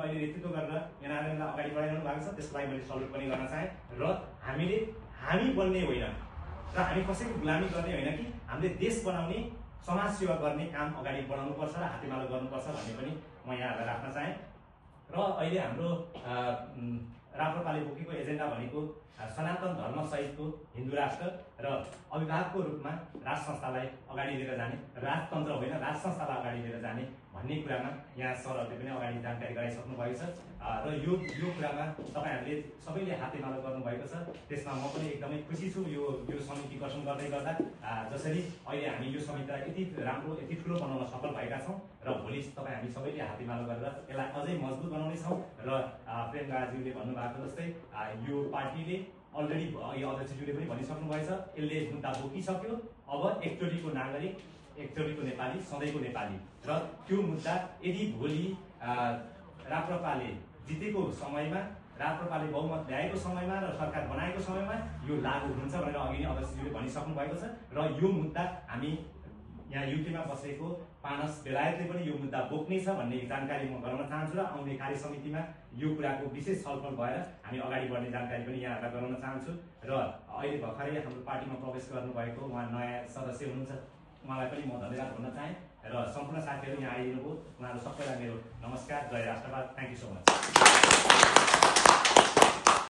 अहिले नेतृत्व गरेर एनआरएनलाई अगाडि बढाइरहनु भएको छ, त्यसको लागि मैले सल्युट पनि गर्न चाहेँ। र हामी बन्ने होइन र हामी कसैको गुलामी गर्ने होइन कि हामीले देश बनाउने, समाज सेवा गर्ने काम अगाडि बढाउनुपर्छ र हातेमालो गर्नुपर्छ भन्ने पनि म यहाँहरूलाई राख्न चाहेँ। र अहिले हाम्रो राप्रपाले बोकेको एजेन्डा भनेको सनातन धर्म सहितको हिन्दू राष्ट्र र अभिभावकको रूपमा राज संस्थालाई अगाडि लिएर जाने, राजतन्त्र होइन राज संस्थालाई अगाडि लिएर जाने भन्ने कुरामा यहाँ सरहरूले पनि अगाडि जानकारी गराइसक्नु भएको छ। र यो कुरामा तपाईँहरूले सबैले हातेमालो गर्नुभएको छ, त्यसमा म पनि एकदमै खुसी छु। यो समिति गठन गर्दै गर्दा जसरी अहिले हामी यो समितिलाई यति राम्रो, यति ठुलो बनाउन सफल भएका छौँ र भोलि तपाईँ हामी सबैले हातेमालो गरेर यसलाई अझै मजबुत बनाउनेछौँ। र प्रेमगाजीले भन्नुभएको जस्तै यो पार्टीले अलरेडी यो अध्यक्षज्यूले पनि भनिसक्नु भएछ, यसले मुद्दा बोकिसक्यो। अब एकचोटिको नागरिक, एकचोटिको नेपाली, सधैँको नेपाली। र त्यो मुद्दा यदि भोलि राप्रपाले जितेको समयमा, राप्रपाले बहुमत ल्याएको समयमा र सरकार बनाएको समयमा यो लागू हुन्छ भनेर अघि नै अध्यक्षज्यूले भनिसक्नु भएको छ। र यो मुद्दा हामी यहाँ युकेमा बसेको पानस बेलायतले पनि यो मुद्दा बोक्नेछ भन्ने जानकारी म गराउन चाहन्छु र आउने कार्य समितिमा यो कुराको विशेष छलफल भएर हामी अगाडि बढ्ने जानकारी पनि यहाँहरूलाई गराउन चाहन्छु। र अहिले भर्खरै हाम्रो पार्टीमा प्रवेश गर्नुभएको उहाँ नयाँ सदस्य हुनुहुन्छ, उहाँलाई पनि म धन्यवाद भन्न चाहेँ। र सम्पूर्ण साथीहरू यहाँ आइदिनुभयो, उहाँहरू सबैलाई मेरो नमस्कार, जय राष्ट्रवाद, थ्याङ्क यू सो मच।